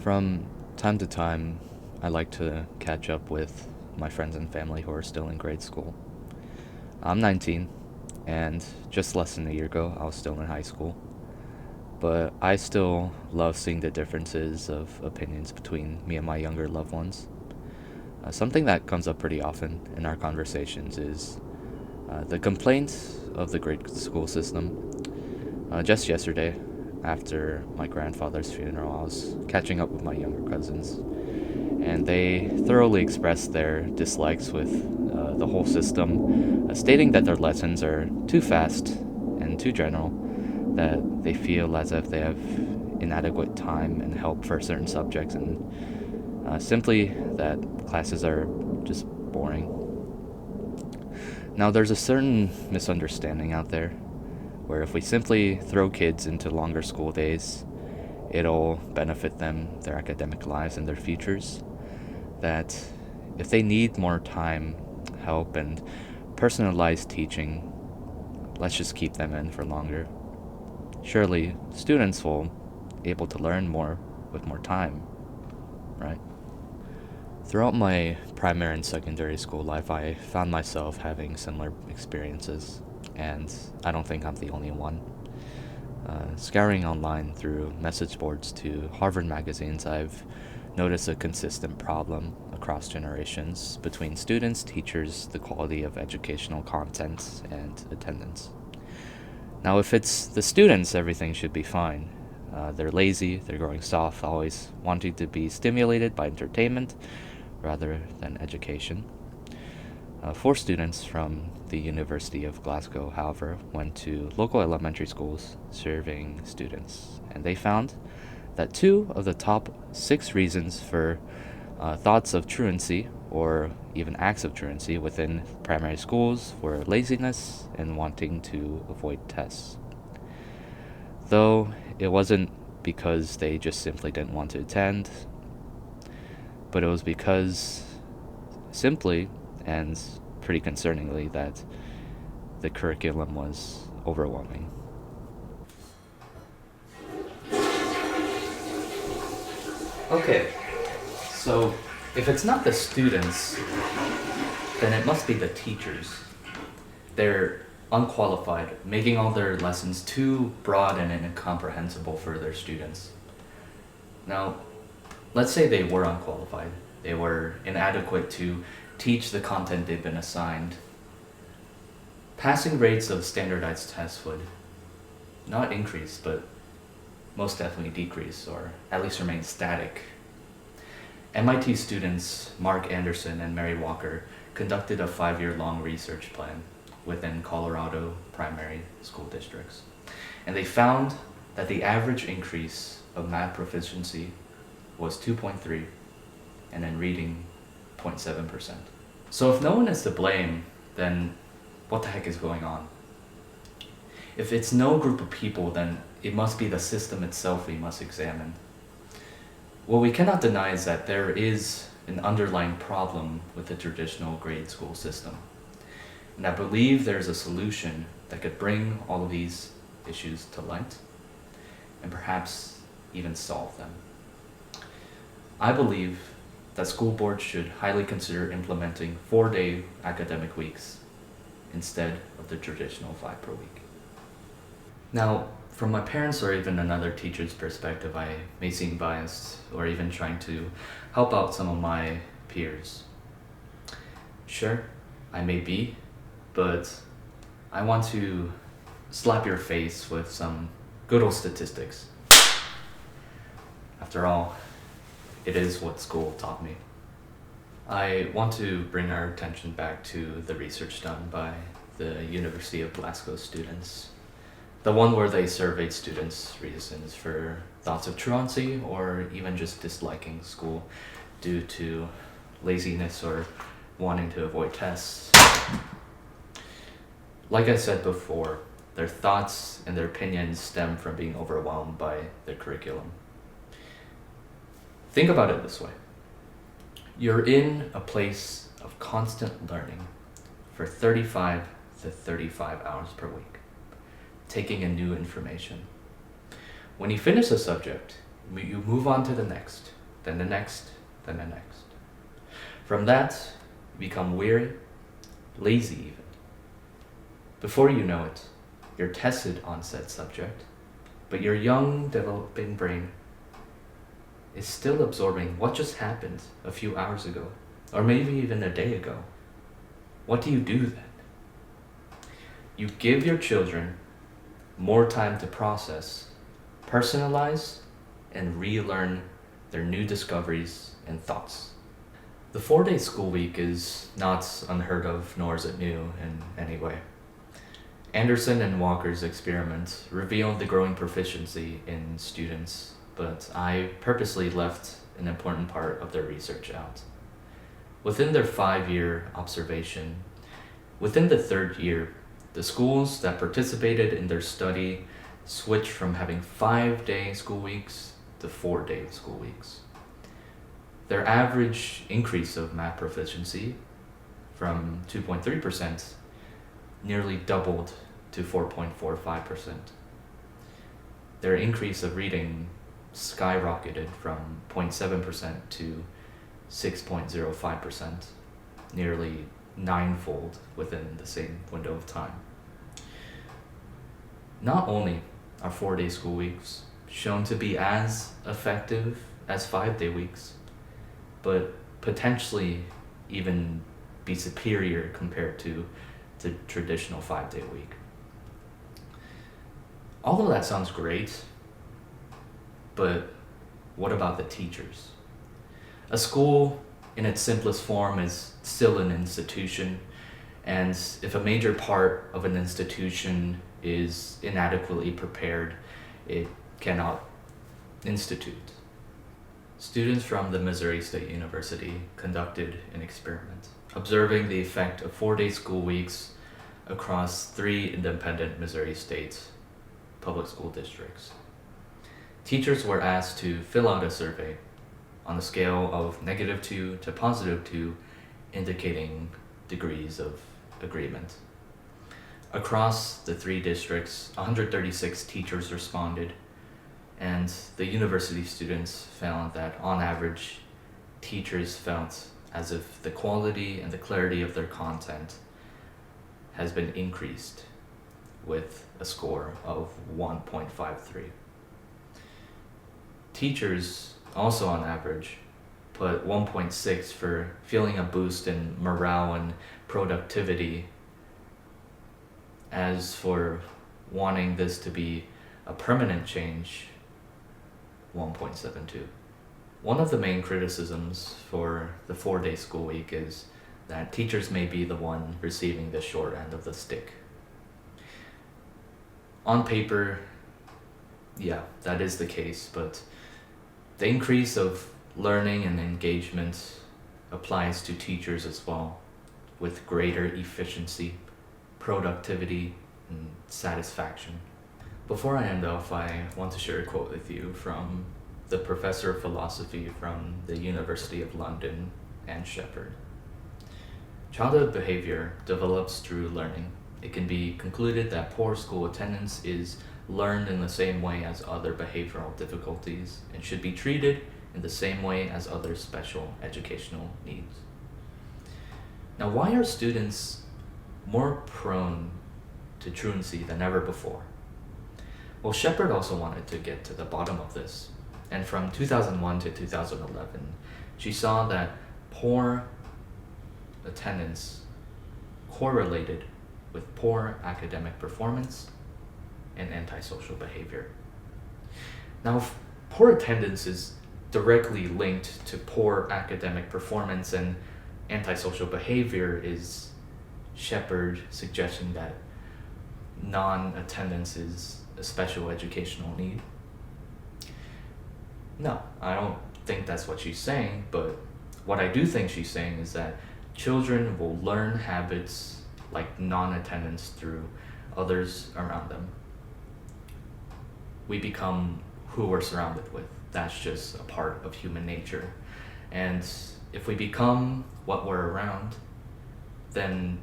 From time to time, I like to catch up with my friends and family who are still in grade school. I'm 19, and just less than a year ago, I was still in high school. But I still love seeing the differences of opinions between me and my younger loved ones. Something that comes up pretty often in our conversations is the complaint of the grade school system. Just yesterday, after my grandfather's funeral, I was catching up with my younger cousins, and they thoroughly expressed their dislikes with the whole system, stating that their lessons are too fast and too general, that they feel as if they have inadequate time and help for certain subjects, and simply that classes are just boring. Now, there's a certain misunderstanding out there where if we simply throw kids into longer school days, it'll benefit them, their academic lives, and their futures. That if they need more time, help, and personalized teaching, let's just keep them in for longer. Surely, students will be able to learn more with more time, right? Throughout my primary and secondary school life, I found myself having similar experiences, and I don't think I'm the only one. Scouring online through message boards to Harvard magazines, I've noticed a consistent problem across generations between students, teachers, the quality of educational content, and attendance. Now, if it's the students, everything should be fine. They're lazy, they're growing soft, always wanting to be stimulated by entertainment rather than education. Four students from the University of Glasgow, however, went to local elementary schools serving students, and they found that two of the top 6 reasons for thoughts of truancy or even acts of truancy within primary schools were laziness and wanting to avoid tests. Though it wasn't because they just simply didn't want to attend, but it was because simply and pretty concerningly that the curriculum was overwhelming. Okay, so if it's not the students, then it must be the teachers. They're unqualified, making all their lessons too broad and incomprehensible for their students. Now, let's say they were unqualified. They were inadequate to teach the content they've been assigned. Passing rates of standardized tests would not increase, but most definitely decrease, or at least remain static. MIT students Mark Anderson and Mary Walker conducted a 5-year-long research plan within Colorado primary school districts. And they found that the average increase of math proficiency was 2.3, and in reading, 0.7%. So if no one is to blame, then what the heck is going on? If it's no group of people, then it must be the system itself we must examine. What we cannot deny is that there is an underlying problem with the traditional grade school system. And I believe there's a solution that could bring all of these issues to light and perhaps even solve them. I believe that school boards should highly consider implementing 4-day academic weeks instead of the traditional 5 per week. Now, from my parents' or even another teacher's perspective, I may seem biased or even trying to help out some of my peers. Sure, I may be, but I want to slap your face with some good old statistics. After all, it is what school taught me. I want to bring our attention back to the research done by the University of Glasgow students. The one where they surveyed students' reasons for thoughts of truancy or even just disliking school due to laziness or wanting to avoid tests. Like I said before, their thoughts and their opinions stem from being overwhelmed by their curriculum. Think about it this way. You're in a place of constant learning for 35 to 35 hours per week, taking in new information. When you finish a subject, you move on to the next, then the next, then the next. From that, you become weary, lazy even. Before you know it, you're tested on said subject, but your young, developing brain is still absorbing what just happened a few hours ago, or maybe even a day ago. What do you do then? You give your children more time to process, personalize, and relearn their new discoveries and thoughts. The 4-day school week is not unheard of, nor is it new in any way. Anderson and Walker's experiment revealed the growing proficiency in students, but I purposely left an important part of their research out. Within their 5-year observation, within the 3rd year, the schools that participated in their study switched from having 5-day school weeks to 4-day school weeks. Their average increase of math proficiency from 2.3% nearly doubled to 4.45%. Their increase of reading skyrocketed from 0.7% to 6.05%, nearly 9-fold within the same window of time. Not only are 4-day school weeks shown to be as effective as 5-day weeks, but potentially even be superior compared to the traditional 5-day week. All of that sounds great, but what about the teachers? A school in its simplest form is still an institution, and if a major part of an institution is inadequately prepared, it cannot institute. Students from the Missouri State University conducted an experiment, observing the effect of 4-day school weeks across 3 independent Missouri State public school districts. Teachers were asked to fill out a survey on a scale of -2 to +2, indicating degrees of agreement. Across the 3 districts, 136 teachers responded, and the university students found that on average, teachers felt as if the quality and the clarity of their content has been increased with a score of 1.53. Teachers also on average put 1.6 for feeling a boost in morale and productivity. As for wanting this to be a permanent change, 1.72. One of the main criticisms for the 4-day school week is that teachers may be the one receiving the short end of the stick. On paper, yeah, that is the case, but the increase of learning and engagement applies to teachers as well, with greater efficiency, productivity, and satisfaction. Before I end off, I want to share a quote with you from the professor of philosophy from the University of London and Sheppard. Childhood behavior develops through learning. It can be concluded that poor school attendance is learned in the same way as other behavioral difficulties and should be treated in the same way as other special educational needs. Now, why are students more prone to truancy than ever before? Well, Sheppard also wanted to get to the bottom of this, and from 2001 to 2011, she saw that poor attendance correlated with poor academic performance and antisocial behavior. Now, if poor attendance is directly linked to poor academic performance and antisocial behavior, is Sheppard suggesting that non-attendance is a special educational need? No, I don't think that's what she's saying, but what I do think she's saying is that children will learn habits like non-attendance through others around them. We become who we're surrounded with. That's just a part of human nature. And if we become what we're around, then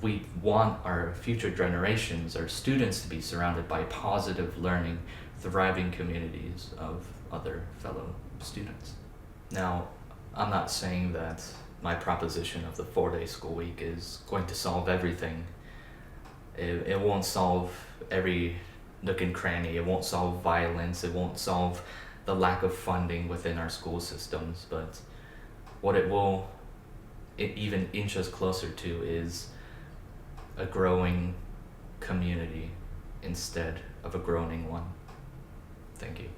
we want our future generations, our students, to be surrounded by positive learning, thriving communities of other fellow students. Now, I'm not saying that my proposition of the 4-day school week is going to solve everything. It won't solve every nook and cranny. It won't solve violence. It won't solve the lack of funding within our school systems. But what it will even inch us closer to is a growing community instead of a groaning one. Thank you.